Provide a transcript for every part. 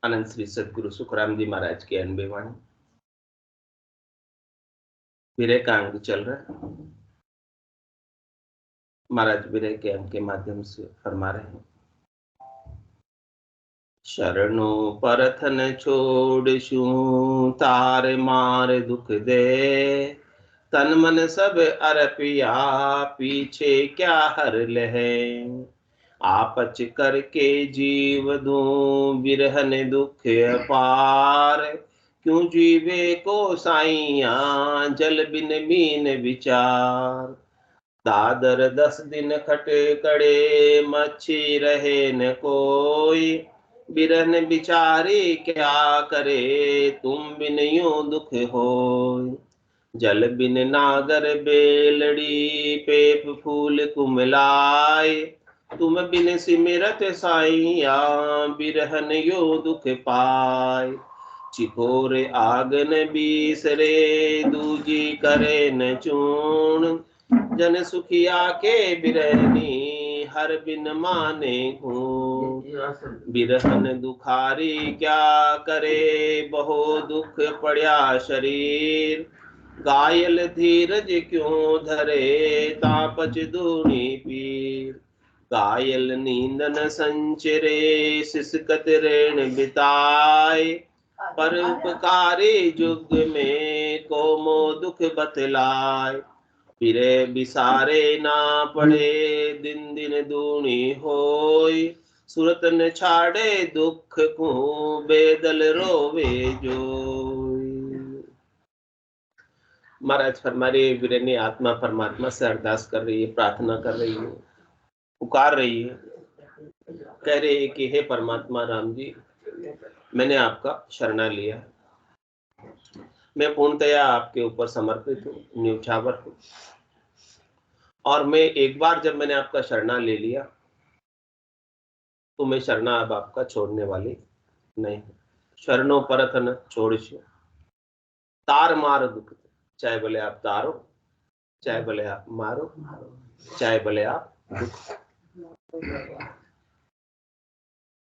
अनंत श्री सदगुरु सुखराम जी महाराज की अनबे वाणी। विरह का अंग चल रहा है। महाराज विरह के अंग के माध्यम से फरमा रहे हैं, शरणों परथन छोड़शु तार मार दुख दे, तन मन सब अरपिया पीछे क्या हर लहे, आपच करके जीव दूं बिरहन दुख अपार, क्यों जीवे को साइया जल बिन मीन विचार, दादर 10 दिन खटे कड़े मच्छी रहे न कोई, बिरहन बिचारी क्या करे तुम बिन यूं दुख होय, जल बिन नागर बेलड़ी पेप फूल कुमलाय, तुम बिन सिमरत साइया बिरहन यो दुख पाय, चिकोर आगन बीसरे दूजी करे न चूण, जन सुखिया के बिरहनी हर बिन माने घूण, बिरहन दुखारी क्या करे बहु दुख पड़या शरीर, गायल धीरज क्यों धरे तापच दूनी पीर, गायल नींदन संचरे सिसकत रेण बिताए, पर उपकारी जुग में को मो दुख बतलाय, फिरे बिसारे ना पड़े दिन दिन दूनी होय, सुरत न छाड़े दुख को बेदल रोवे जोय। महाराज फरमा रही वीरनी आत्मा परमात्मा से अरदास कर रही है, प्रार्थना कर रही है, पुकार रही है, कह रही है कि हे परमात्मा राम जी, मैंने आपका शरणा लिया, मैं पूर्णतया आपके ऊपर समर्पित हूँ, न्यौछावर हूँ, और मैं एक बार जब मैंने आपका शरणा ले लिया तो मैं शरणा अब आपका छोड़ने वाली नहीं हूँ। शरणों परत न छोड़िशु तार मार दुख, चाहे भले आप तारो, चाहे भले आप मारो, चाहे भले आप दुख,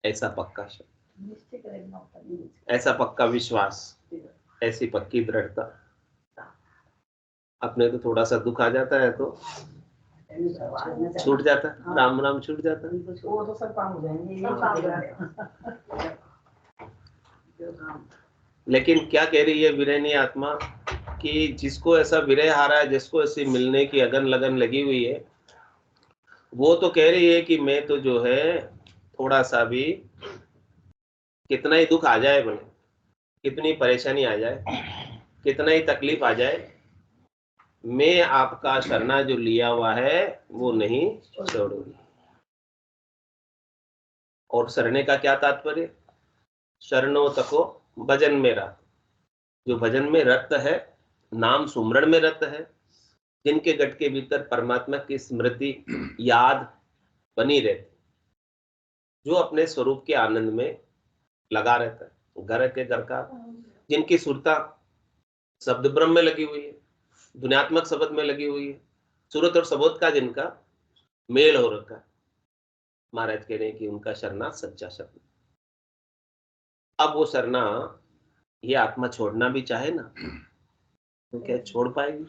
ऐसा पक्का शब्द, ऐसा पक्का विश्वास, ऐसी पक्की दृढ़ता। अपने तो थोड़ा सा दुख आ जाता है तो छूट जाता है, राम राम छूट जाता है, वो तो सब काम हो जाएंगे। लेकिन क्या कह रही है विरहनी आत्मा कि जिसको ऐसा विरह आ रहा है, जिसको ऐसी मिलने की अगन लगन लगी हुई है, वो तो कह रही है कि मैं तो जो है थोड़ा सा भी, कितना ही दुख आ जाए, बोले कितनी परेशानी आ जाए, कितना ही तकलीफ आ जाए, मैं आपका शरणा जो लिया हुआ है वो नहीं छोड़ूंगी। और शरणे का क्या तात्पर्य? शरणों तको भजन में रत, जो भजन में रत है, नाम सुमरण में रत है, जिनके गट के भीतर परमात्मा की स्मृति याद बनी रहती, जो अपने स्वरूप के आनंद में लगा रहता है, घर के घर का, जिनकी सुरता शब्द ब्रह्म में लगी हुई है, दुनियात्मक शब्द में लगी हुई है, सूरत और सबोध का जिनका मेल हो रखा है, महाराज कह रहे हैं कि उनका शरणा सच्चा शब्द। अब वो शरणा ये आत्मा छोड़ना भी चाहे ना तो क्या छोड़ पाएगी?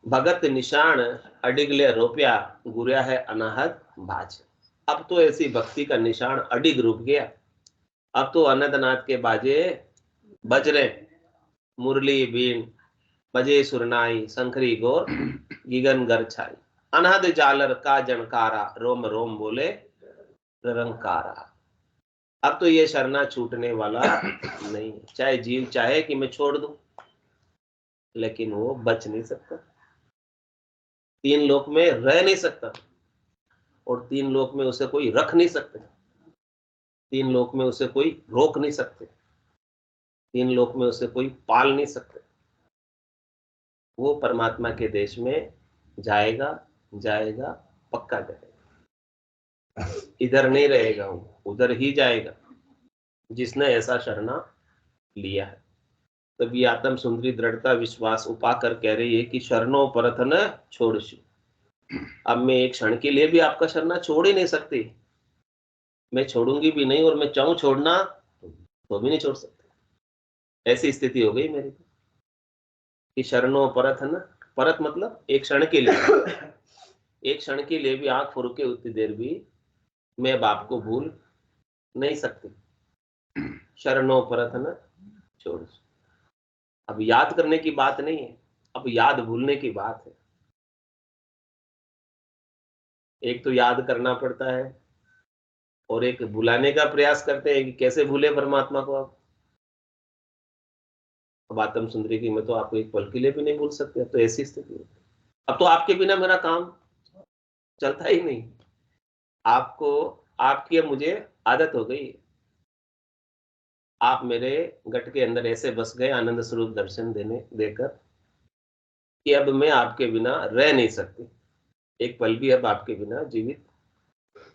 भगत निशान अडिगले रोपिया गुरिया है अनाहत बाज। अब तो ऐसी भक्ति का निशान अडिग रुक गया, अब तो अनंतनाथ के बाजे बज रहे, मुरली बीन बजे सुरनाई शंखरी गोर गिगन गर छाई, अनहद जालर का जनकारा रोम रोम बोले रंकारा। अब तो ये शरणा छूटने वाला नहीं, चाहे जीव चाहे कि मैं छोड़ दूं, लेकिन वो बच नहीं सकता, 3 लोक में रह नहीं सकता, और 3 लोक में उसे कोई रख नहीं सकते, 3 लोक में उसे कोई रोक नहीं सकते, 3 लोक में उसे कोई पाल नहीं सकते। वो परमात्मा के देश में जाएगा, जाएगा, पक्का जाएगा, इधर नहीं रहेगा, वो उधर ही जाएगा जिसने ऐसा शरणा लिया है। तभी आत्म सुंदरी दृढ़ता विश्वास उपा कर कह रही है कि शरणों परत न छोड़शु। अब मैं एक क्षण के लिए भी आपका शरणा छोड़ ही नहीं सकती, मैं छोड़ूंगी भी नहीं, और मैं चाहूं छोड़ना तो भी नहीं छोड़ सकते। ऐसी स्थिति हो गई मेरी कि शरणों परत है ना, परत मतलब एक क्षण के लिए, एक क्षण के लिए भी आंख फुरके उतनी देर भी मैं बाप को भूल नहीं सकती। शरणों परत है ना छोड़। अब याद करने की बात नहीं है, अब याद भूलने की बात है। एक तो याद करना पड़ता है, और एक भुलाने का प्रयास करते हैं कि कैसे भूले परमात्मा को। अब आत्म सुंदरी की मैं तो आपको एक पल के लिए भी नहीं भूल सकते। अब तो ऐसी स्थिति है, अब तो आपके बिना मेरा काम चलता ही नहीं। आपको, आपकी अब मुझे आदत हो गई। आप मेरे गट के अंदर ऐसे बस गए आनंद स्वरूप दर्शन देने देकर कि अब मैं आपके बिना रह नहीं सकती, एक पल भी अब आपके बिना जीवित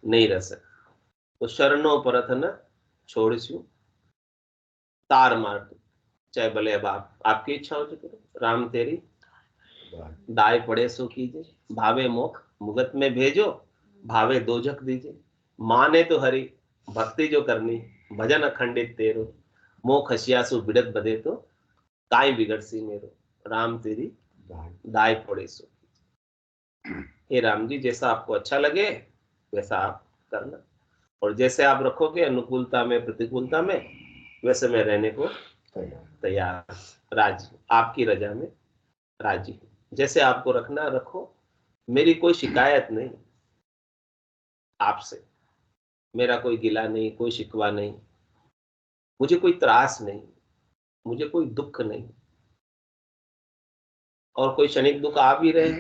नहीं रह सकती। तो शरणों परत न छोड़ तार मार दो, चाहे भले अब आपकी इच्छा हो चुकी। राम तेरी दाय पड़े सो कीजिए, भावे मोख मुगत में भेजो, भावे दोजख दीजिए। माने तो हरि भक्ति जो करनी, भजन अखंडित तेरो, मोख हसियासु बिड़त बदे तो काय बिगड़ सी मेरो। राम तेरी दाय पड़े सो। हे राम जी, जैसा आपको अच्छा लगे वैसा आप करना, और जैसे आप रखोगे अनुकूलता में प्रतिकूलता में, वैसे मैं रहने को तैयार, राजी, आपकी रजा में राजी। जैसे आपको रखना रखो, मेरी कोई शिकायत नहीं आपसे, मेरा कोई गिला नहीं, कोई शिकवा नहीं, मुझे कोई त्रास नहीं, मुझे कोई दुख नहीं। और कोई क्षणिक दुख आ भी रहे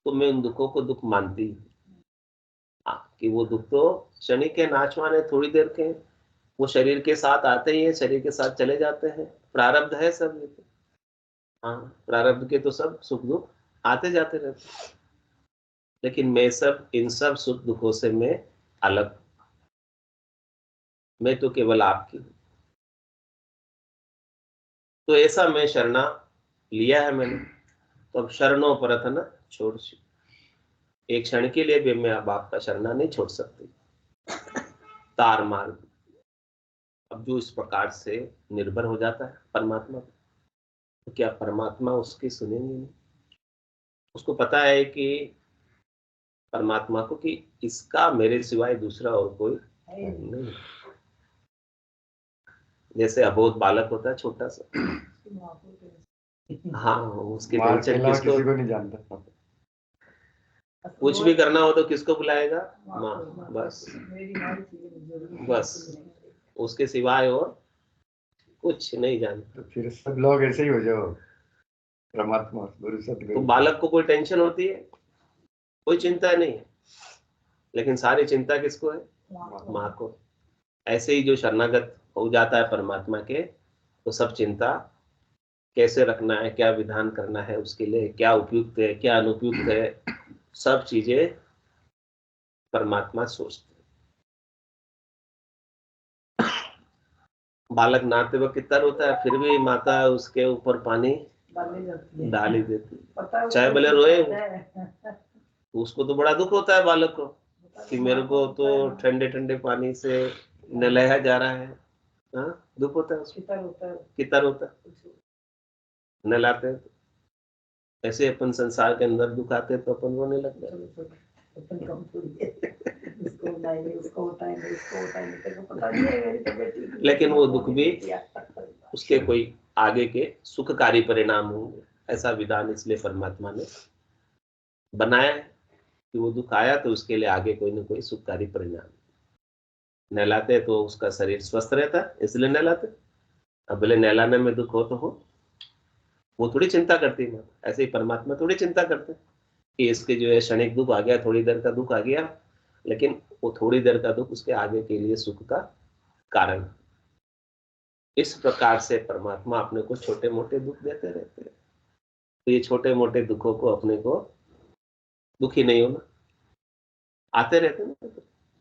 तो मैं उन दुखों को दुख मानती हूँ। कि वो दुख तो क्षणिक के, नाचवान है, थोड़ी देर के, वो शरीर के साथ आते ही है, शरीर के साथ चले जाते हैं, प्रारब्ध है सब ये तो। हाँ, प्रारब्ध के तो सब सुख दुख आते जाते रहते हैं। लेकिन मैं सब, इन सब सुख दुखों से मैं अलग, मैं तो केवल आपकी हूं। तो ऐसा मैं शरणा लिया है मैंने, तो अब शरणों परत न छोड़। एक क्षण के लिए भी मैं अब आपका शरणा नहीं छोड़ सकती, तार मार। अब जो इस प्रकार से निर्भर हो जाता है परमात्मा पर, तो क्या परमात्मा उसकी सुनेंगे नहीं? उसको पता है कि परमात्मा को कि इसका मेरे सिवाय दूसरा और कोई नहीं। जैसे अबोध बालक होता है छोटा सा, हाँ, उसके टेंशन किसको, किसी को नहीं जानता। कुछ भी करना हो तो किसको बुलाएगा? माँ, बस बस, उसके सिवाय और कुछ नहीं जानता। तो फिर सब लोग ऐसे ही हो जाओ, परमात्मा गुरु तो सतगुरु। बालक को कोई टेंशन होती है? कोई चिंता नहीं है, लेकिन सारी चिंता किसको है? माँ को। ऐसे ही जो शरणागत हो जाता है परमात्मा के, तो सब चिंता कैसे रखना है, क्या विधान करना है उसके लिए, क्या उपयुक्त है, क्या अनुपयुक्त है, सब चीजें परमात्मा सोचते हैं। बालक नहाते वक्त कितना रोता है, फिर भी माता उसके ऊपर पानी डाल ही देती, चाहे भले रोए। तो उसको तो बड़ा दुख होता है बालक को कि मेरे को तो ठंडे ठंडे पानी से नहलाया जा रहा है। हाँ, दुख होता है उसको, कितना रोता है, नहलाते हैं। ऐसे अपन संसार के अंदर दुख आते तो अपन रोने लगते हैं। लेकिन वो दुख भी उसके कोई आगे के सुखकारी परिणाम होंगे, ऐसा विधान इसलिए परमात्मा ने बनाया है कि वो दुख आया तो उसके लिए आगे कोई ना कोई सुखकारी परिणाम। नहलाते तो उसका शरीर स्वस्थ रहता है, इसलिए नहलाते। अब भले नहलाने में दुख हो तो हो, वो थोड़ी चिंता करती है। ऐसे ही परमात्मा थोड़ी चिंता करते कि इसके जो है क्षणिक दुख आ गया, थोड़ी देर का दुख आ गया, लेकिन वो थोड़ी देर का दुख उसके आगे के लिए सुख का कारण। इस प्रकार से परमात्मा अपने को छोटे मोटे दुख देते रहते हैं। तो ये छोटे मोटे दुखों को अपने को दुखी नहीं होना, आते रहते हैं,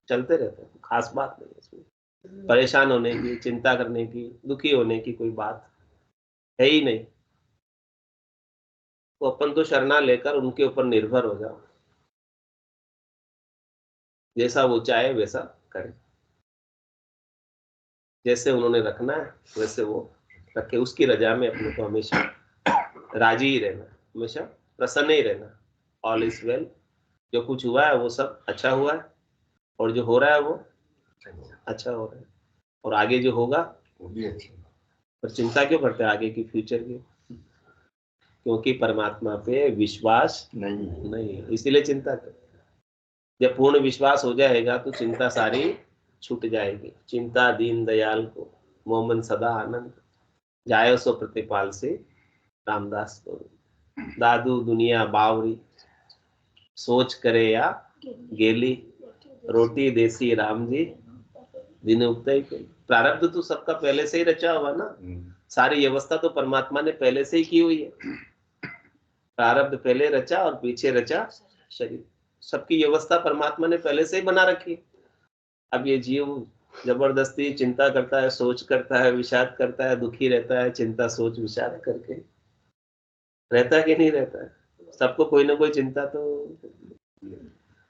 चलते रहते हैं, खास बात नहीं है इसमें। परेशान होने की, चिंता करने की, दुखी होने की कोई बात है ही नहीं। तो अपन तो शरणा लेकर उनके ऊपर निर्भर हो जाओ, जैसा वो चाहे वैसा करें। जैसे उन्होंने रखना है वैसे वो रखे, उसकी रजा में अपने को हमेशा राजी ही रहना, हमेशा प्रसन्न ही रहना। ऑल इज वेल, जो कुछ हुआ है वो सब अच्छा हुआ है, और जो हो रहा है वो अच्छा हो रहा है, और आगे जो होगा वो भी अच्छा। पर चिंता क्यों करते हैं आगे की, फ्यूचर की? क्योंकि परमात्मा पे विश्वास नहीं, इसीलिए चिंता कर। जब पूर्ण विश्वास हो जाएगा तो चिंता सारी छूट जाएगी। चिंता दीन दयाल को, मोमन सदा आनंद, जायो सो प्रतिपाल से रामदास को। दादू दुनिया बावरी, सोच करे या गेली, रोटी देसी राम जी दिन उगते ही। प्रारब्ध तो सबका पहले से ही रचा हुआ ना, सारी व्यवस्था तो परमात्मा ने पहले से ही की हुई है। प्रारब्ध पहले रचा और पीछे रचा शरीर, सबकी व्यवस्था परमात्मा ने पहले से ही बना रखी। अब ये जीव जबरदस्ती चिंता करता है, सोच करता है, विषाद करता है, दुखी रहता है, चिंता सोच विषाद करके रहता है कि नहीं रहता है? सबको कोई ना कोई चिंता तो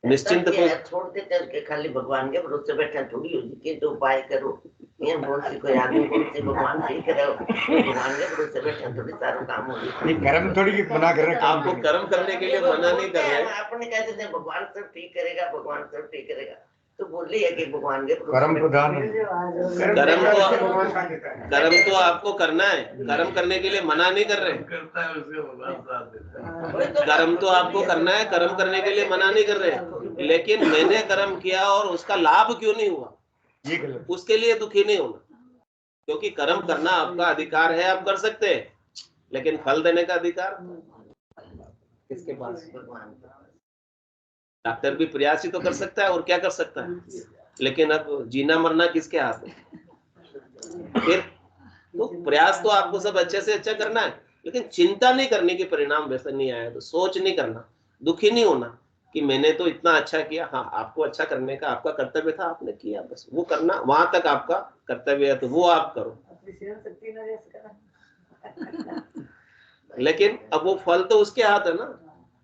निश्चिंत को छोड़ दे करके खाली भगवान के भरोसे बैठा थोड़ी हो कि तो उपाय करो, ये बोल सी कोई आदमी बोल सी भगवान ठीक करो, भगवान के भरोसे बैठा थोड़ी सारा काम हो नहीं, कर्म थोड़ी की मना कर रहे हैं। आपको कर्म करने के लिए मना नहीं कर रहे। अपने कहते थे भगवान सब ठीक करेगा, भगवान सब ठीक करेगा, तो बोल रही है कि भगवान के कर्म प्रधान, कर्म तो आपको करना है, कर्म करने के लिए मना नहीं कर रहे। कर्म तो आपको करना है, कर्म करने के लिए मना नहीं कर रहे, लेकिन मैंने कर्म किया और उसका लाभ क्यों नहीं हुआ, उसके लिए दुखी नहीं होना। क्योंकि कर्म करना आपका अधिकार है, आप कर सकते हैं, लेकिन फल देने का अधिकार किसके पास? डॉक्टर भी प्रयास ही तो कर सकता है, और क्या कर सकता है, लेकिन अब जीना मरना किसके हाथ में? फिर तो प्रयास तो आपको सब अच्छे से अच्छा करना है, लेकिन चिंता नहीं करने के परिणाम वैसे नहीं आया तो सोच नहीं करना, दुखी नहीं होना कि मैंने तो इतना अच्छा किया। हाँ, आपको अच्छा करने का आपका कर्तव्य था, आपने किया, बस वो करना, वहां तक आपका कर्तव्य है तो वो आप करो। लेकिन अब वो फल तो उसके हाथ है ना,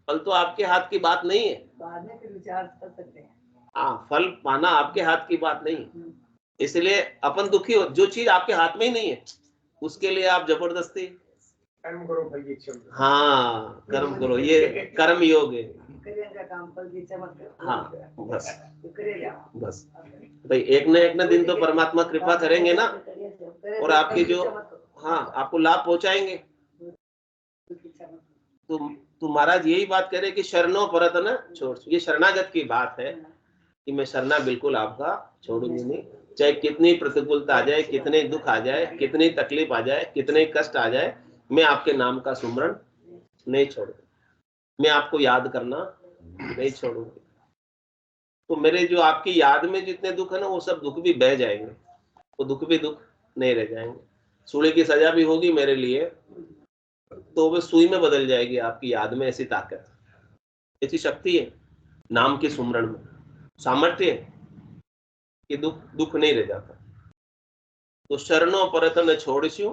फल तो आपके हाथ की बात नहीं है। बाद में फिर विचार कर सकते हैं। हाँ, फल पाना आपके हाथ की बात नहीं है, इसलिए अपन दुखी हो। जो चीज आपके हाथ में ही नहीं है उसके लिए आप जबरदस्ती कर्म करो, फल की इच्छा। हाँ, कर्म करो, ये कर्म योग है। काम फल की इच्छा मत करो। हाँ, बस भाई, एक न दिन तो परमात्मा कृपा करेंगे ना, और आपके जो, हाँ, आपको लाभ पहुंचाएंगे। तो महाराज यही बात करे कि शरणों परत न छोड़, ये शरणागत की बात है कि मैं शरणा बिल्कुल आपका छोड़ूंगी नहीं, चाहे कितनी प्रतिकूलता आ जाए, कितने दुख आ जाए, कितनी तकलीफ आ जाए, कितने कष्ट आ जाए, मैं आपके नाम का सुमरण नहीं छोड़ूंगा, मैं आपको याद करना नहीं छोड़ूंगी। तो मेरे जो आपकी याद में जितने दुख है ना, वो सब दुख भी बह जाएंगे, वो दुख भी दुख नहीं रह जाएंगे। सूली की सजा भी होगी मेरे लिए, तो वो सुई में बदल जाएगी आपकी याद में। ऐसी ताकत, ऐसी शक्ति है नाम के सुमरण में, सामर्थ्य है कि दुख दुख नहीं रह जाता। तो शरणों परत न छोड़स्यू,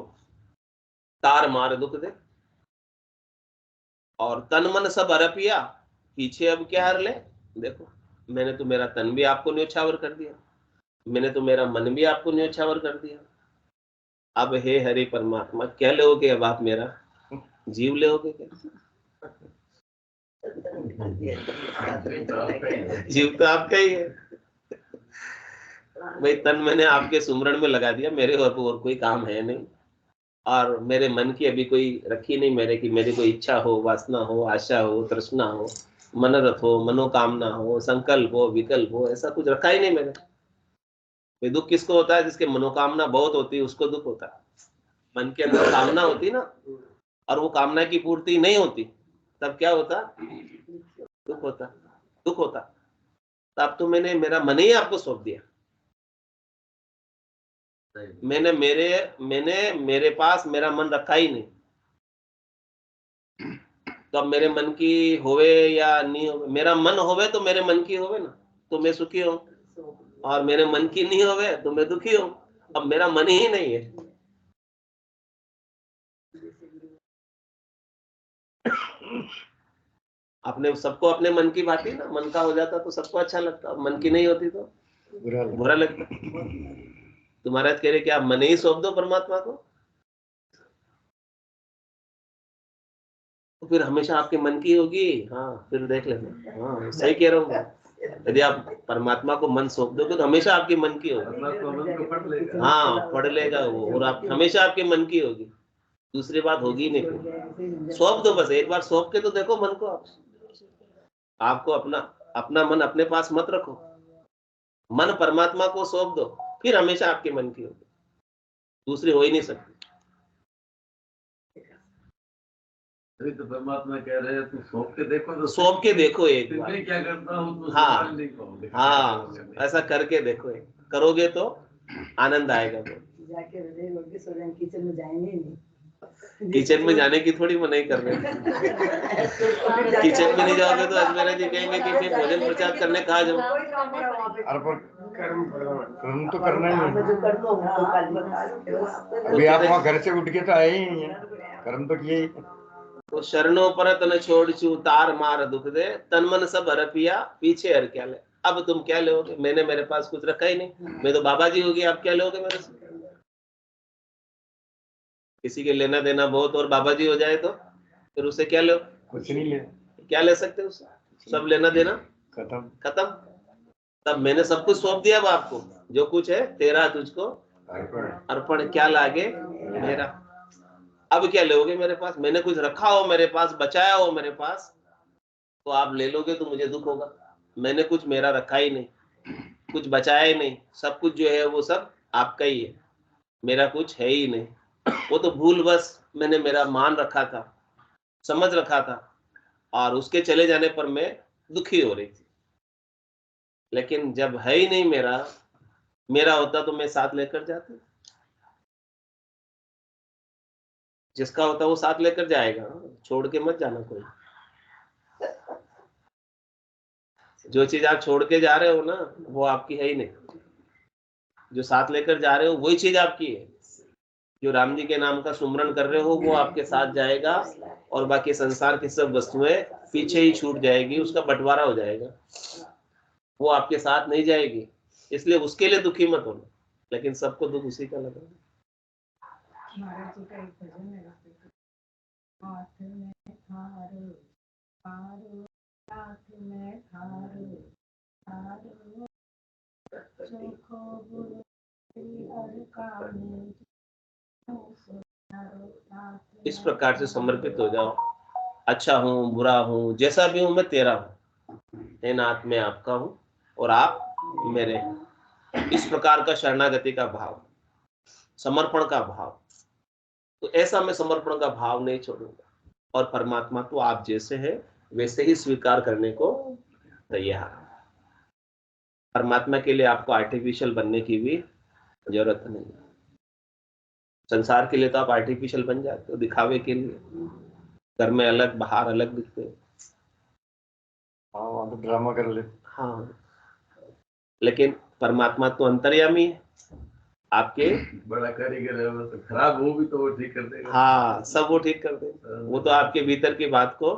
तार मार दुख दे, और तन मन सब अरपिया, पीछे अब क्या हर ले। देखो, मैंने तो मेरा तन भी आपको न्योछावर कर दिया, मैंने तो मेरा मन भी आपको न्योछावर कर दिया। अब हे हरि परमात्मा, क्या लोगे अब आप मेरा जीव लोगे क्या? जीव तो आपका ही है भाई, तन मैंने आपके सुमरण में लगा दिया, मेरे और कोई काम है नहीं, और मेरे मन की अभी कोई रखी नहीं मेरे की मेरी कोई इच्छा हो, वासना हो, आशा हो, तृष्णा हो, मनोरथ हो, मनोकामना हो, संकल्प हो, विकल्प हो, ऐसा कुछ रखा ही नहीं मैंने। दुख किसको होता है? जिसके मनोकामना बहुत होती है उसको दुख होता है। मन के अंदर कामना होती ना, और वो कामना की पूर्ति नहीं होती, तब क्या होता? दुख होता, दुख होता। तब तो मैंने मेरा मन ही आपको सौंप दिया, मैंने मेरे पास मेरा मन रखा ही नहीं। तो अब मेरे मन की होवे या नहीं होवे, मेरा मन होवे तो मेरे मन की होवे ना, तो मैं सुखी हूं, और मेरे मन की नहीं होवे तो मैं दुखी हूं। अब मेरा मन ही नहीं है। अपने सबको अपने मन की बात ही ना, मन का हो जाता तो सबको अच्छा लगता, मन की नहीं होती तो बुरा लगता। तो महाराज कह रहे कि आप मन ही सौंप दो परमात्मा को, तो फिर हमेशा आपके मन की होगी। हाँ फिर देख लेना, हाँ सही कह रहा हूँ। यदि आप परमात्मा को मन सौंप दोगे तो हमेशा आपके मन की होगी। हाँ पढ़ लेगा वो, और आप हमेशा आपके मन की होगी, दूसरी बात होगी नहीं। फिर सौंप दो, बस एक बार सौंप के तो देखो मन को। आपको अपना अपना मन अपने पास मत रखो, मन परमात्मा को सौंप दो, फिर हमेशा आपके मन की होगी, दूसरी हो ही नहीं सकती। तो परमात्मा कह रहे हैं तू सौंप के देखो, तो सौंप के देखो एक बार। मैं क्या करता हूँ तो हाँ हाँ ऐसा करके देखो, करोगे तो आनंद आएगा। जाके हृदय रोटी सो जाए, किचन में जाएंगे नहीं। किचन में जाने की थोड़ी मनाही कर रहे हैं। किचन में नहीं जाओगे तो अजमेरा जी कहेंगे कि फिर भोजन प्रसाद करने कहा जाओ। कर्म तो करना ही है। अभी आप वहाँ घर से उठ के तो आए ही नहीं है, कर्म तो किए ही। तो शरणों परत न छोड़ तार मार दुख दे, तन मन सब हरपिया पीछे हर क्या ले। अब तुम क्या लोगे, मैंने मेरे पास कुछ रखा ही नहीं, मैं तो बाबा जी होगी, आप क्या लोगे मेरे से। किसी के लेना देना बहुत और बाबा जी हो जाए तो फिर उससे क्या लो, कुछ नहीं ले, क्या ले सकते उससे, सब लेना देना खत्म खत्म। तब मैंने सब कुछ सौंप दिया अब आपको, जो कुछ है तेरा तुझको अर्पण, क्या लागे मेरा। अब क्या लोगे मेरे पास, मैंने कुछ रखा हो मेरे पास, बचाया हो मेरे पास, तो आप ले लोगे तो मुझे दुख होगा। मैंने कुछ मेरा रखा ही नहीं, कुछ बचाया ही नहीं, सब कुछ जो है वो सब आपका ही है, मेरा कुछ है ही नहीं। वो तो भूल बस मैंने मेरा मान रखा था, समझ रखा था, और उसके चले जाने पर मैं दुखी हो रही थी। लेकिन जब है ही नहीं मेरा, मेरा होता तो मैं साथ लेकर जाती, जिसका होता वो साथ लेकर जाएगा, छोड़ के मत जाना कोई। जो चीज आप छोड़ के जा रहे हो ना वो आपकी है ही नहीं, जो साथ लेकर जा रहे हो वही चीज आपकी है। जो राम जी के नाम का सुमरन कर रहे हो वो आपके साथ जाएगा, और बाकी संसार की सब वस्तुएं पीछे ही छूट जाएगी, उसका बंटवारा हो जाएगा, वो आपके साथ नहीं जाएगी। इसलिए उसके लिए दुखी मत होना, लेकिन सबको दुख उसी का लगा। महाराज जी का एक भजन है, हाथ में थारो थारो, हाथ में थारो थारो, चोखो बुरी और कामे, इस प्रकार से समर्पित हो जाओ। अच्छा हूँ बुरा हूँ जैसा भी हूँ मैं तेरा हूँ, हे नाथ मैं आपका हूँ और आप मेरे हैं। इस प्रकार का शरणागति का भाव, समर्पण का भाव, तो ऐसा मैं समर्पण का भाव नहीं छोड़ूंगा, और परमात्मा तो आप जैसे हैं वैसे ही स्वीकार करने को तैयार है। परमात्मा के लिए आपको आर्टिफिशियल बनने की भी जरूरत नहीं है। संसार के लिए तो आप आर्टिफिशियल बन जाते हो, दिखावे के लिए, घर में अलग बाहर अलग दिखते हो। हाँ वहाँ तो ड्रामा कर ले। हाँ लेकिन परमात्मा तो अंतर्यामी है, आपके बड़ा कारीगर है, वो तो खराब हो भी तो वो ठीक कर देगा। हाँ सब वो ठीक कर देगा, वो तो आपके भीतर की बात को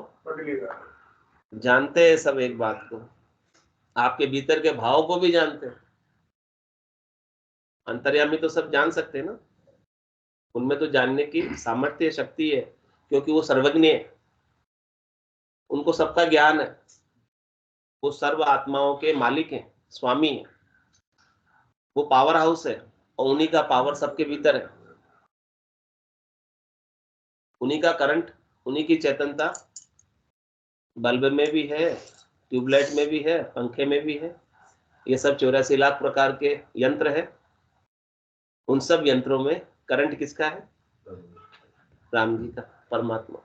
जानते हैं, सब एक बात को, आपके भीतर के भाव को भी जानते हैं। अंतर्यामी तो सब जान सकते हैं ना, उनमें तो जानने की सामर्थ्य शक्ति है, क्योंकि वो सर्वज्ञ है, उनको सबका ज्ञान है, वो सर्व आत्माओं के मालिक हैं, स्वामी हैं, वो पावर हाउस है, और उन्हीं का पावर सबके भीतर है, उन्हीं का करंट, उन्हीं की चेतनता बल्ब में भी है, ट्यूबलाइट में भी है, पंखे में भी है। ये सब 84 लाख प्रकार के यंत्र है, उन सब यंत्रों में करंट किसका है, राम जी का, परमात्मा।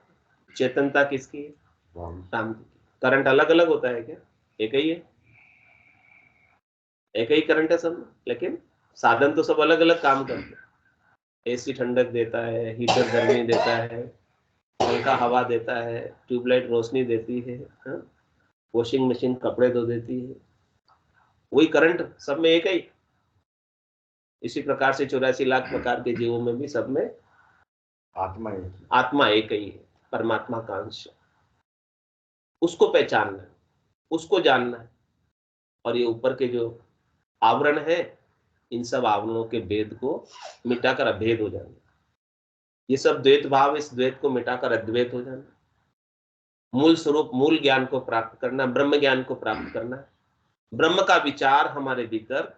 चेतनता किसकी है, राम जी की। करंट अलग अलग होता है क्या, एक ही है, एक ही करंट है सब में, लेकिन साधन तो सब अलग अलग काम करते हैं। एसी ठंडक देता है, हीटर गर्मी देता है, पंखा हवा देता है, ट्यूबलाइट रोशनी देती है, वॉशिंग मशीन कपड़े धो देती है, वही करंट सब में एक ही। इसी प्रकार से 84 लाख प्रकार के जीवों में भी सब में आत्मा एक ही है, परमात्मा का अंश। उसको पहचानना है, उसको जानना है, और ये ऊपर के जो आवरण है इन सब आवरणों के भेद को मिटाकर अभेद हो जाना। ये सब द्वैत भाव, इस द्वैत को मिटाकर अद्वैत हो जाना। मूल स्वरूप, मूल ज्ञान को प्राप्त करना, ब्रह्म ज्ञान को प्राप्त करना। ब्रह्म का विचार हमारे भीतर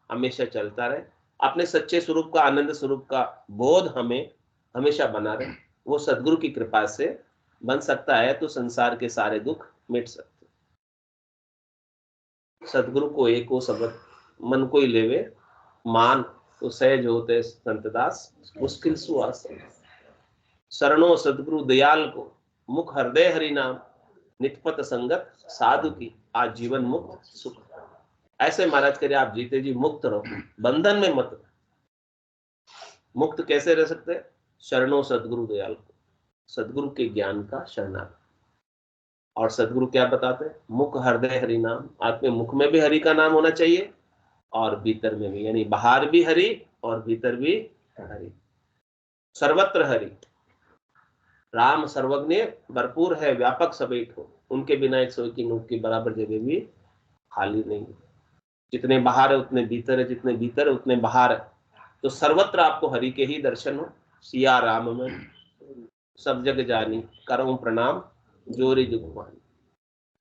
हमेशा चलता रहे। अपने सच्चे स्वरूप का, आनंद स्वरूप का बोध हमें हमेशा बना रहे। वो सदगुरु की कृपा से बन सकता है तो संसार के सारे दुख मिट सकते। सदगुरु को एको शब्द मन को ही लेवे मान, तो सहज होते संतदास मुश्किल सुआस। शरणों सदगुरु दयाल को, मुख हृदय हरि नाम, नितपत संगत साधु की, आज जीवन मुक्त सुख। ऐसे महाराज करे आप जीते जी मुक्त रहो, बंधन में मत। मुक्त कैसे रह सकते? शरणों सदगुरु दयाल को, सदगुरु के ज्ञान का शरणागत। और सदगुरु क्या बताते हैं? मुख हृदय हरि नाम। आपके मुख में भी हरि का नाम होना चाहिए और भीतर में भी, यानी बाहर भी हरि और भीतर भी हरि। सर्वत्र हरि। राम सर्वज्ञ भरपूर है, व्यापक समेत हो। उनके बिना एक सोई की नोक की बराबर जगह भी खाली नहीं है। जितने बाहर है उतने भीतर है, जितने भीतर है उतने बाहर है। तो सर्वत्र आपको हरि के ही दर्शन हो। सिया राम में सब जग जानी, करूं प्रणाम जोरी जुगवानी।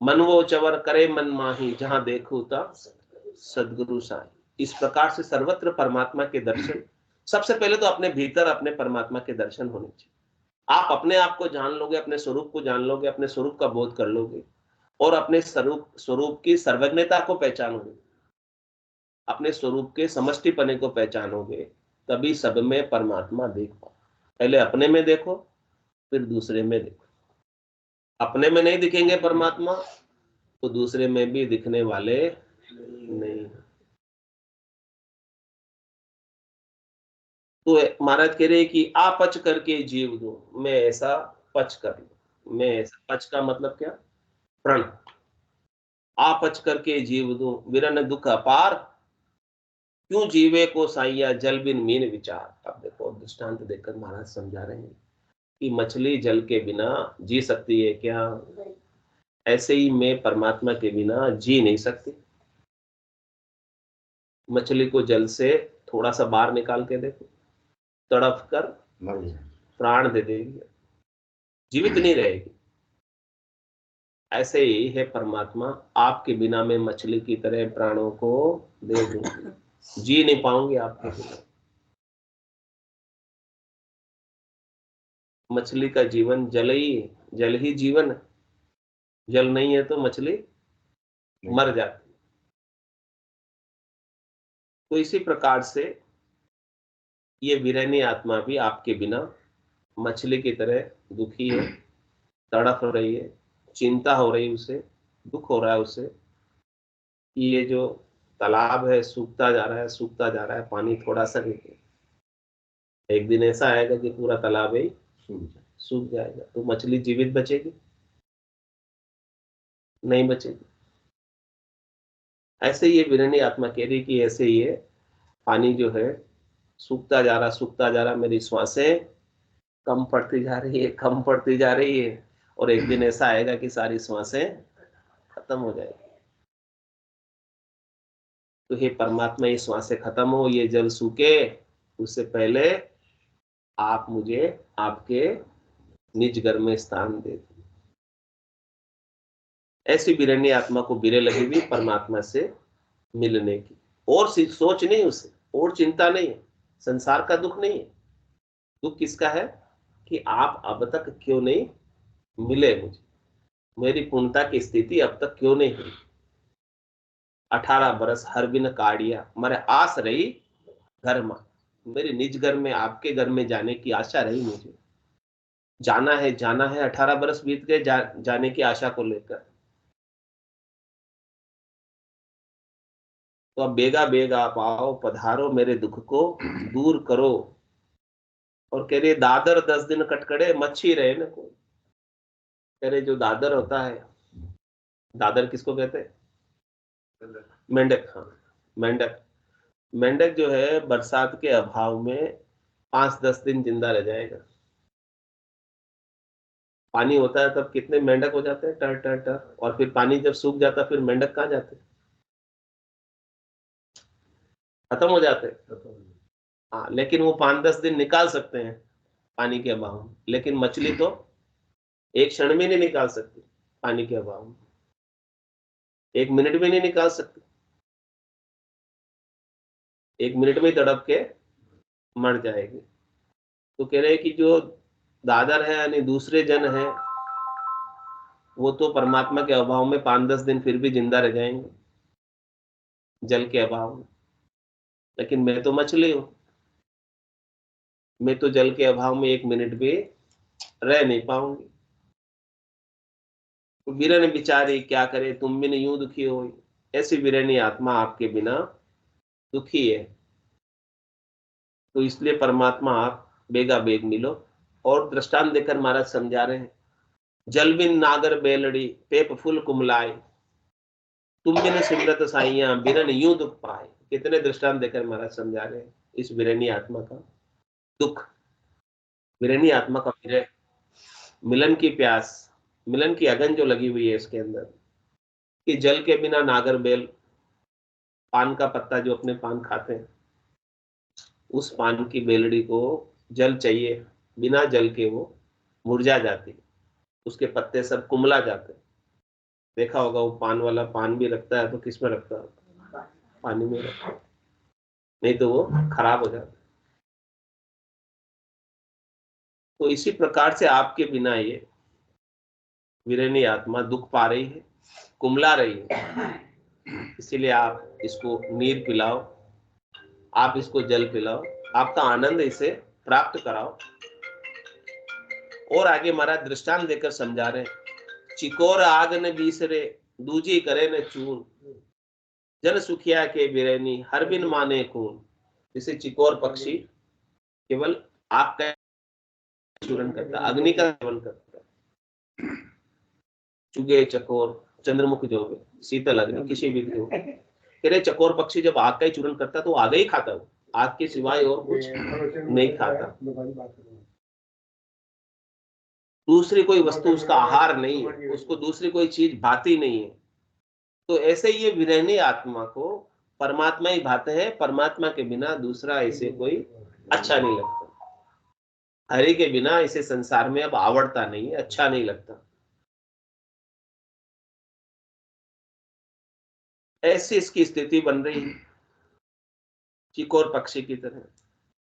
मन वो चवर करे मन माही, जहां देखो ता सदगुरु साई। इस प्रकार से सर्वत्र परमात्मा के दर्शन। सबसे पहले तो अपने भीतर अपने परमात्मा के दर्शन होने चाहिए। आप अपने आप को जान लोगे, अपने स्वरूप को जान लोगे, अपने स्वरूप का बोध कर लोगे और अपने स्वरूप की सर्वज्ञता को पहचानोगे, अपने स्वरूप के समष्टिपने को पहचानोगे, तभी सब में परमात्मा देख पाओ। पहले अपने में देखो, फिर दूसरे में देखो। अपने में नहीं दिखेंगे परमात्मा तो दूसरे में भी दिखने वाले नहीं। तो महाराज कह रहे कि आपच करके जीव दो, मैं ऐसा पच कर लूं। मैं ऐसा, पच का मतलब क्या? प्रण। आपच करके जीव दूं, विरन दुख अपार, क्यों जीवे को साइया जल बिन मीन विचार। अब देखो दृष्टांत देकर महाराज समझा रहे हैं कि मछली जल के बिना जी सकती है क्या? ऐसे ही मैं परमात्मा के बिना जी नहीं सकती। मछली को जल से थोड़ा सा बाहर निकाल के देखो, तड़प कर मर गया। प्राण दे देगी, जीवित नहीं रहेगी। ऐसे ही है परमात्मा, आपके बिना मैं मछली की तरह प्राणों को दे दूंगी, जी नहीं पाऊंगी आपके बिना। मछली का जीवन जल ही है, जल ही जीवन है। जल नहीं है तो मछली मर जाती। तो इसी प्रकार से ये विरहनी आत्मा भी आपके बिना मछली की तरह दुखी है, तड़प रही है, चिंता हो रही, उसे दुख हो रहा है उसे। ये जो तालाब है सूखता जा रहा है, सूखता जा रहा है, पानी थोड़ा सा नहीं, एक दिन ऐसा आएगा कि पूरा तालाब ही सूख जाएगा। तो मछली जीवित बचेगी? नहीं बचेगी। ऐसे ये विरहनी आत्मा कह रही कि ऐसे ही है, पानी जो है सूखता जा रहा, सूखता जा रहा, मेरी श्वासें कम पड़ती जा रही है, कम पड़ती जा रही है, और एक दिन ऐसा आएगा कि सारी श्वासें खत्म हो जाएगी। तो हे परमात्मा, ये श्वासें खत्म हो, ये जल सूखे, उससे पहले आप मुझे आपके निज घर में स्थान दे दो। ऐसी विरहनी आत्मा को बिरे लगी हुई परमात्मा से मिलने की, और सोच नहीं उसे, और चिंता नहीं है, संसार का दुख नहीं है। दुख किसका है कि आप अब तक क्यों नहीं मिले मुझे, मेरी पूर्णता की स्थिति अब तक क्यों नहीं हुई। 18 बरस हर बिन काढ़िया, मेरे आस रही घर में, मेरे निज घर में, आपके घर में जाने की आशा रही मुझे। जाना है, जाना है, 18 बरस बीत गए जाने की आशा को लेकर। तो अब बेगा बेगा आप आओ, पधारो, मेरे दुख को दूर करो। और कह रहे दादर 10 दिन कटकड़े, मच्छी रहे न कोई। कह रहे जो दादर होता है, दादर किसको कहते हैं? मेंढक। हाँ, मेंढक। मेंढक जो है बरसात के अभाव में 5-10 दिन जिंदा रह जाएगा। पानी होता है तब कितने मेंढक हो जाते हैं, टर टर टर, और फिर पानी जब सूख जाता फिर मेंढक कहाँ जाते हैं? खत्म हो जाते हैं। हाँ, लेकिन वो 5-10 दिन निकाल सकते हैं पानी के अभाव में, लेकिन मछली तो एक क्षण में नहीं निकाल सकती पानी के अभाव में, 1 मिनट में नहीं निकाल सकती, 1 मिनट में तड़प के मर जाएगी। तो कह रहे हैं कि जो दादर है यानी दूसरे जन है, वो तो परमात्मा के अभाव में 5-10 दिन फिर भी जिंदा रह जाएंगे जल के अभाव में, लेकिन मैं तो मछली हूं, मैं तो जल के अभाव में 1 मिनट भी रह नहीं पाऊंगी। तो वीरन बिचारी क्या करे, तुम बिन यूं दुखी हो, ऐसी वीरनी आत्मा आपके बिना दुखी है। तो इसलिए परमात्मा आप बेगा बेग मिलो। और दृष्टांत देकर महाराज समझा रहे हैं, जल बिन नागर बेलड़ी पेप फूल कुमलाए, तुम बिन सिमरत साइया बिरन यूं दुख पाए। कितने दृष्टांत देकर महाराज समझा रहे हैं इस वीरनी आत्मा का दुख, वीरनी आत्मा का विरह, मिलन की प्यास, मिलन की अगन जो लगी हुई है इसके अंदर, कि जल के बिना नागर बेल, पान का पत्ता जो अपने पान खाते हैं, उस पान की बेलड़ी को जल चाहिए, बिना जल के वो मुरझा जाती, उसके पत्ते सब कुमला जाते। देखा होगा वो पान वाला पान भी रखता है तो किस में रखता है, पानी में रखता है, नहीं तो वो खराब हो जाता। तो इसी प्रकार से आपके बिना ये वीरनी आत्मा दुख पा रही है, कुमला रही है। इसीलिए आप इसको नीर पिलाओ, आप इसको जल पिलाओ, आपका आनंद इसे प्राप्त कराओ। और आगे महाराज दृष्टांत देकर समझा रहे, चिकोर आग न बीसरे दूजी करे न चून, जन सुखिया के बिरैनी हर बिन माने खून। जैसे चिकोर पक्षी केवल आग का चूरन करता, अग्नि का सेवन करता है। चुगे चकोर चंद्रमुख जो है, शीतल अग्नि किसी भी हो, कह रहे चकोर पक्षी जब आग का ही चूरन करता तो आग ही खाता है, आग के सिवाय और कुछ नहीं खाता, दूसरी कोई वस्तु उसका आहार नहीं है, उसको दूसरी कोई चीज भाती नहीं है। तो ऐसे ये विरहनी आत्मा को परमात्मा ही भाते हैं, परमात्मा के बिना दूसरा इसे कोई अच्छा नहीं लगता, हरि के बिना इसे संसार में अब आवड़ता नहीं है, अच्छा नहीं लगता। ऐसी इसकी स्थिति बन रही है चिकोर पक्षी की तरह।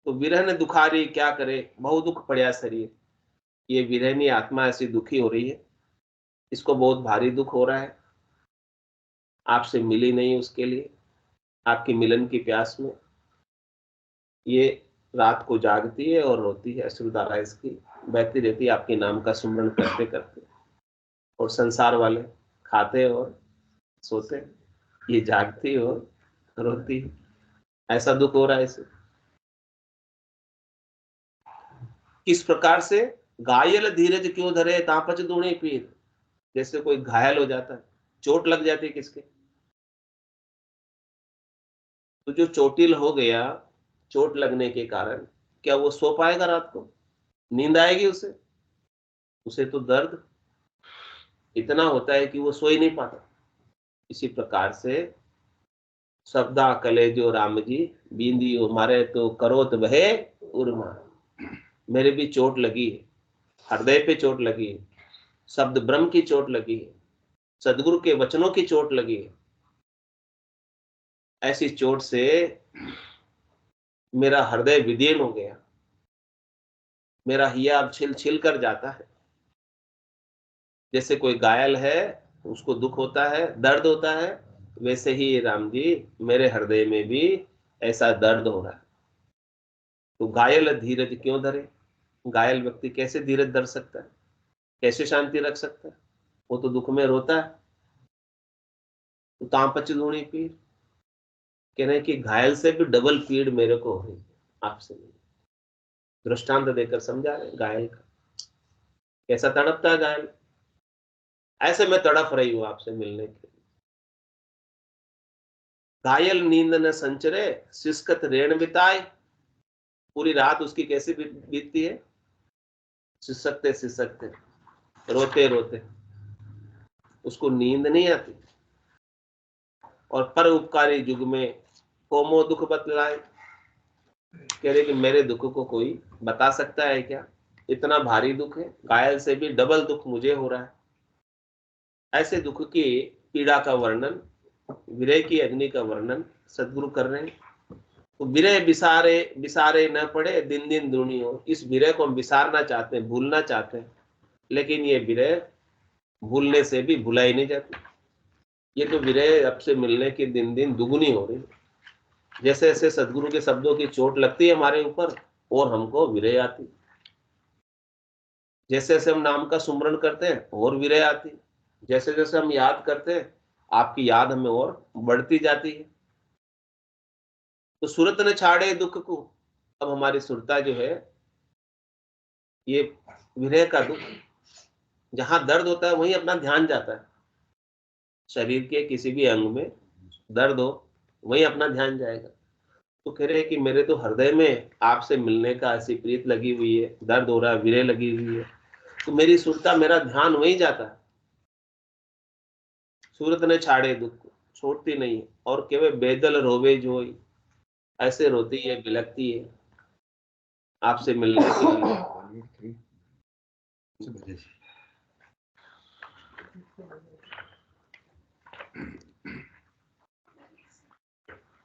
तो विरह ने दुखारी क्या करे, बहु दुख पड़िया शरीर। ये विरहनी आत्मा ऐसी दुखी हो रही है, इसको बहुत भारी दुख हो रहा है, आपसे मिली नहीं उसके लिए, आपकी मिलन की प्यास में ये रात को जागती है और रोती है, अश्रुधारा इसकी बहती रहती है आपके नाम का सुमरण करते करते। और संसार वाले खाते और सोते, ये जागती और रोती, ऐसा दुख हो रहा है इसे। किस प्रकार से, घायल धीरज क्यों धरे तापच दूणे पीर। जैसे कोई घायल हो जाता है, चोट लग जाती है किसके, तो जो चोटिल हो गया चोट लगने के कारण, क्या वो सो पाएगा रात को, नींद आएगी उसे? उसे तो दर्द इतना होता है कि वो सो ही नहीं पाता। इसी प्रकार से शब्दा कले जो राम जी बींदी मारे तो करोत बहे उर्मा। मेरे भी चोट लगी है, हृदय पे चोट लगी है, शब्द ब्रह्म की चोट लगी है, सदगुरु के वचनों की चोट लगी है। ऐसी चोट से मेरा हृदय विदीर्ण हो गया, मेरा हिया अब छिल छिल कर जाता है। जैसे कोई घायल है उसको दुख होता है, दर्द होता है, वैसे ही राम जी मेरे हृदय में भी ऐसा दर्द हो रहा है। तो घायल धीरज क्यों धरे, घायल व्यक्ति कैसे धीरज धर सकता है, कैसे शांति रख सकता है, वो तो दुख में रोता है। तो तांपच दूणी पीड़, कह रहे कि घायल से भी डबल पीड़ मेरे को हो रही है आपसे नहीं। दृष्टांत देकर समझा रहे घायल का, कैसा तड़पता है घायल, ऐसे मैं तड़प रही हूं आपसे मिलने के लिए। घायल नींद न संचरे सिसकत रेण बिताए। पूरी रात उसकी कैसे बीतती है, सिसकते सिसकते, रोते रोते, उसको नींद नहीं आती। और पर उपकारी युग में कोमो दुख बतलाए, कह रहे कि मेरे दुख को कोई बता सकता है क्या? इतना भारी दुख है, घायल से भी डबल दुख मुझे हो रहा है। ऐसे दुख की पीड़ा का वर्णन, विरह की अग्नि का वर्णन सदगुरु कर रहे हैं। तो विरह बिसारे बिसारे न पड़े, दिन दिन दुनी हो। इस विरह को हम बिसारना चाहते हैं, भूलना चाहते हैं, लेकिन ये विरह भूलने से भी भुलाई नहीं जाती। ये तो विरह अब से मिलने की दिन दिन दुगुनी हो रही। जैसे जैसे सदगुरु के शब्दों की चोट लगती है हमारे ऊपर, और हमको विरह आती। जैसे जैसे हम नाम का सुमरण करते हैं और विरह आती। जैसे जैसे हम याद करते हैं, आपकी याद हमें और बढ़ती जाती है। तो सूरत ने छाड़े दुख को, अब हमारी सुरता जो है, ये विरह का दुख, जहां दर्द होता है वहीं अपना ध्यान जाता है। शरीर के किसी भी अंग में दर्द हो, वहीं अपना ध्यान जाएगा। तो कह रहे हैं कि मेरे तो हृदय में आपसे मिलने का ऐसी प्रीत लगी हुई है, दर्द हो रहा है, विरह लगी हुई है, तो मेरी सुरता, मेरा ध्यान वहीं जाता है। सूरत ने छाड़े दुख को, छोड़ती नहीं है, और केवल बेदल रोवे जोई, ऐसे रोती है, बिलखती है आपसे मिलने के लिए।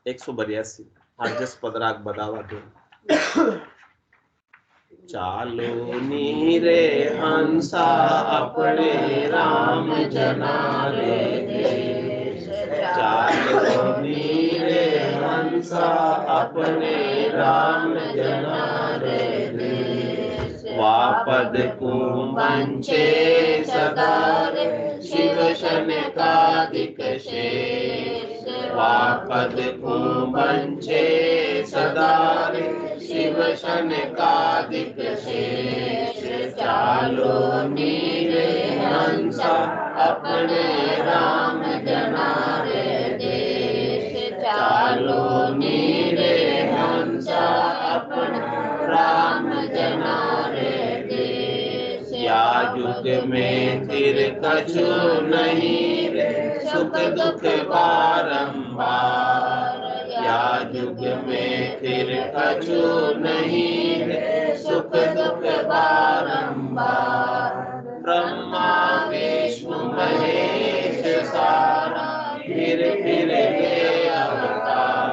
182 हरजस पदराग बदावा दो। चालो नीरे हंसा अपने राम जना रे देश, चालो नीरे हंसा अपने राम जना रे देश। वापद कुंभंचे सदा रे शिव शनकादिक शेष, वापद कुंभंचे सदा रे शिव शनकादिक शेष। चालो नीरे हंसा अपने राम जना रे देश, चालो नीरे हंसा अपने राम जना रे देश। या युग में फिर कछु नहीं रे सुख दुख बारंबार, या युग में फिर कछु नहीं रे सुख दुख बारंबार। ब्रह्मा विष्णु महेश सारा फिर ले अवतार,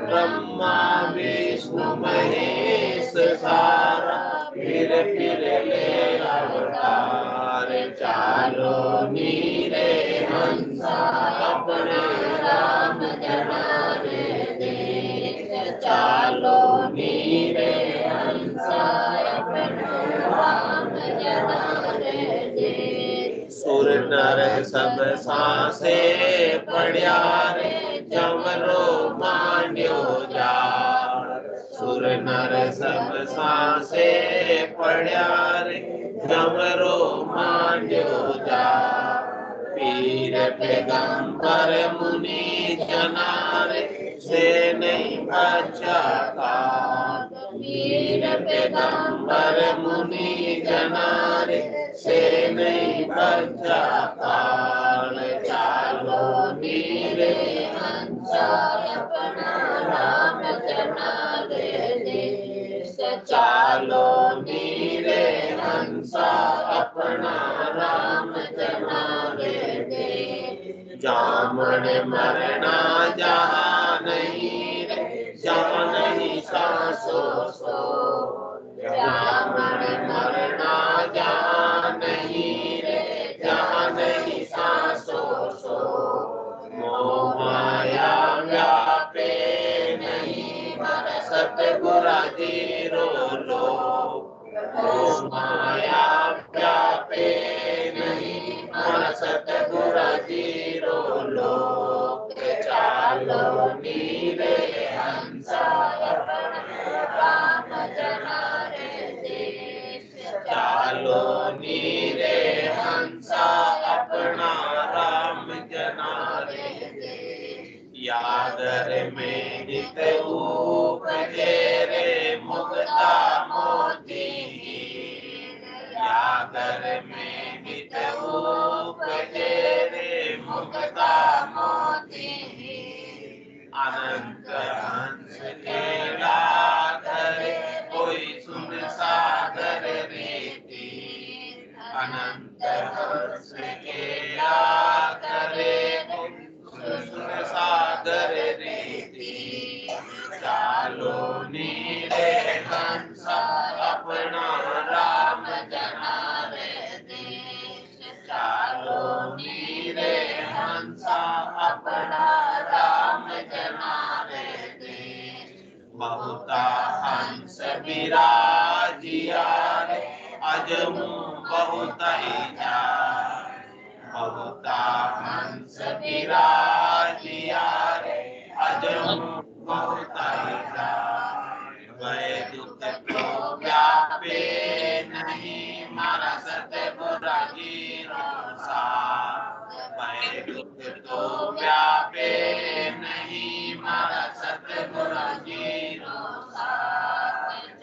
ब्रह्मा विष्णु महेश सारा फिर ले अवतार। चालो नीरे हंसा अपने राम जना रे देश, चालो नीरे हंसा अपने राम जना रे देश। सुर नर सब सांसे पड़िया रे जमरो मान्यो जाड़, सुर नर सब सांसे पड़िया रे जमरो मान्यो जाड़। पीर पैगंबर मुनि जना रे से नहीं बचा काल, पीर पैगंबर मुनि जना रे से नहीं बचा काल। चालो नीरे हंसा अपना राम जना रे देश, चालो नीरे हंसा अपना राम जना रे देश। जामन मरना जहाँ नहीं रे, जहाँ नहीं सांसों सो, जामन मरना जहाँ नहीं रे, जहाँ नहीं सांसों सो। मोह माया व्यापे नहीं मन सतगुरा जीरो लो, मोह माया व्यापे नहीं मन सतगुरा जीरो लो। चालो नीरे हंसा अपने राम जना रे देश, चालो नीरे हंसा अपना राम जना रे देश। यादर में नित उपजे रे मुक्ता मोती, यादर में नित उपजे रे मुक्ता मोती। अनंत कृष्ण सागर रीति चालो नीरे हंसा अपना राम जना रे देश चालो नीरे हंसा अपना राम जना रे देश बहुता हंस विराजिया रे अजमू बहुत ही जा बहुता हंस विराजिया रे अजमू बहुत ही जा वै दुख तो व्यापे नहीं मारा सतगुरा गिरो सा वै दुख तो व्यापे नहीं मारा सतगुरा गिरो सा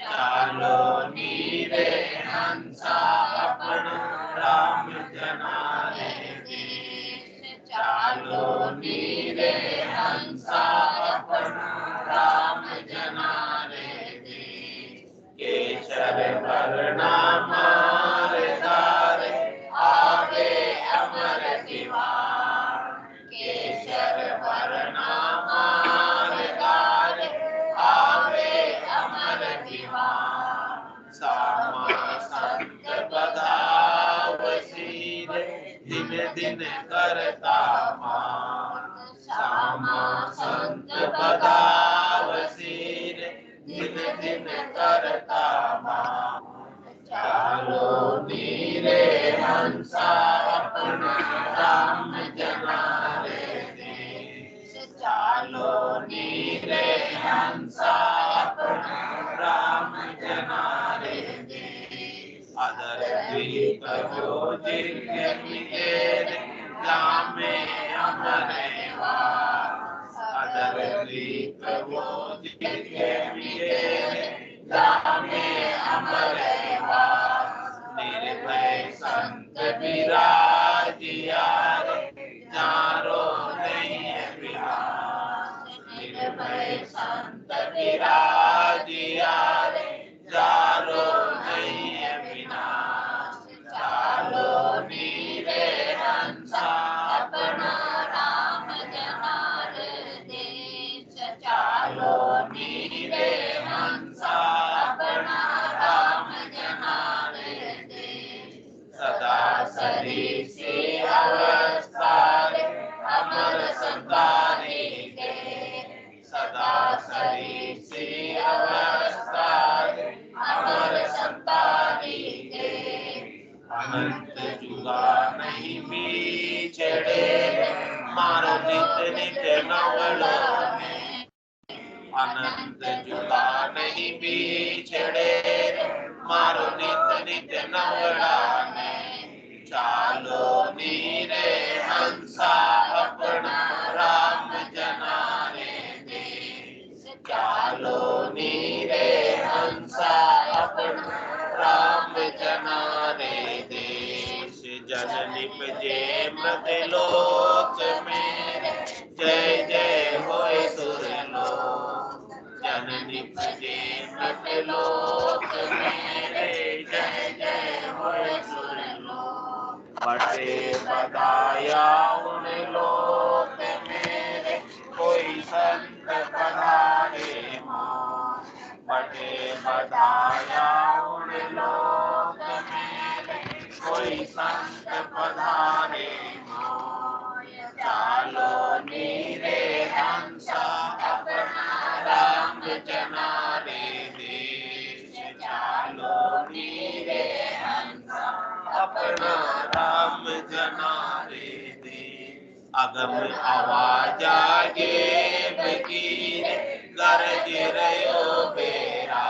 चालो नीरे हंसा अपना राम जना रे देश चालो नीरे हंसा अपना राम जना रे देश केशर वरना मार धारे आवे अमर दीवार केशर वरना मार धारे आवे अमर दीवार सामा संत बधावसी रे दिन दिन करता मान सामा संत बधावसी रे दिन दिन करता मान चालो नीरे हंसा अपना राम जना रे देश चालो नीरे हंसा अपना राम जना रे देश अदर द्वीप जो जिज्ञ मिले जामे अमरे वास अदर द्वीप वो जिज्ञ मिले जामे अमरे वास निर्भय संत विराजिया रे जारो नहीं विलास निर्भय संत विराजिया रे जारो नहीं विनाश चालो नीरे हंसा अपना राम जना रे देश चालो नीरे हंसा अपना राम जना रे देश सदा सरीसी अवस्था रे अमर संतानी के सदा सरीसी अवस्था रे अमर संतानी के अनंत जुगा नहीं बिछड़े मारो नित नित नवलो में अनंत जुगा नहीं बिछड़े मारो नित नित नवला में चालो नीरे हंसा अपना राम जना रे देश चालो नीरे हंसा अपना राम जना रे देश जन निपजे मृतलोक मेरे जय जय होए सुरलोक जन निपजे मृतलोक मेरे जय जय होए सुरलोक बटे बधाया उन लोक मेरे कोई संत पधारे मों बटे बधाया उन लोक मेरे कोई संत पधारे मों चालो नीरे हंसा अपना राम जना रे देश चालो नीरे हंसा अपना राम जना रे देश अगम आवाज आगे बकीरे गरज रयो बेरा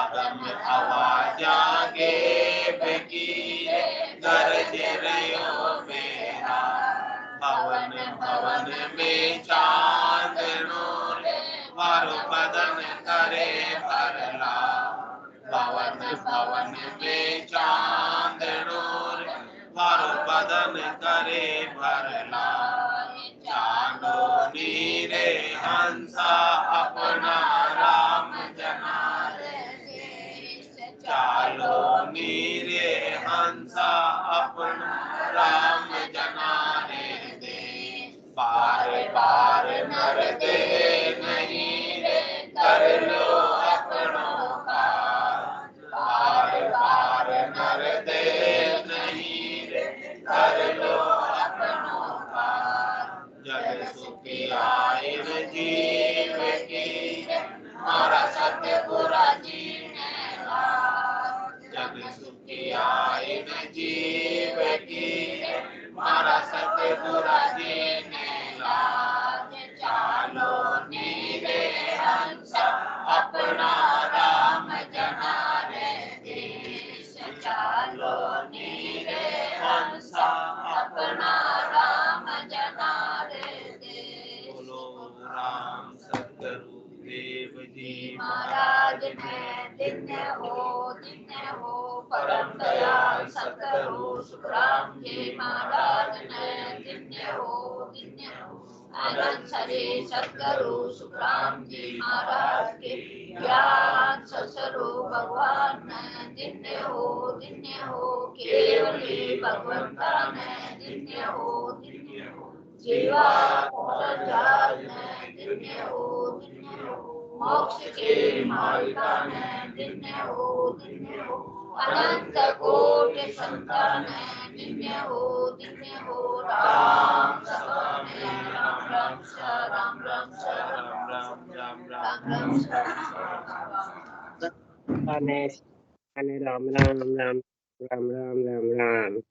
अगम आवाज आगे बकीरे गरज रयो बेरा भवन भवन में चांद नूर वारो बदन करे भरला भवन भवन में चांद नूर वारो बदन करे भरला चालो नीरे हंसा अपना राम जना रे देश चालो नीरे हंसा अपना राम जना रे देश दे नहीं रे कर लो अपनों का बार बार नर दे नहीं रे कर लो अपनों का जग सुखी आइन जीव की मारा सतगुरा जी ने लाज जग सुखी आइन जीव की मारा सतगुरा जी ने लाज चालो नीरे हंसा अपना राम जना रे देश चालो नीरे हंसा अपना राम जना रे देश बोलो राम सतगुरु देव जी महाराज ने दिन्य हो परम दयाल सतगुरु सुखराम जी महाराज ने दिन्य हो अनंत श्री सतगुरु सुखराम जी महाराज के ज्ञान ससुरु भगवान ने दिन्य हो केवली भगवंता ने दिन्य हो जीवा और जाल ने दिन्य हो मोक्ष के मालिका ने दिन्य हो अनंत कोटि संतान ने दिन्य हो राम सपा में राम राम राम राम राम राम राम राम राम राम राम राम राम राम राम राम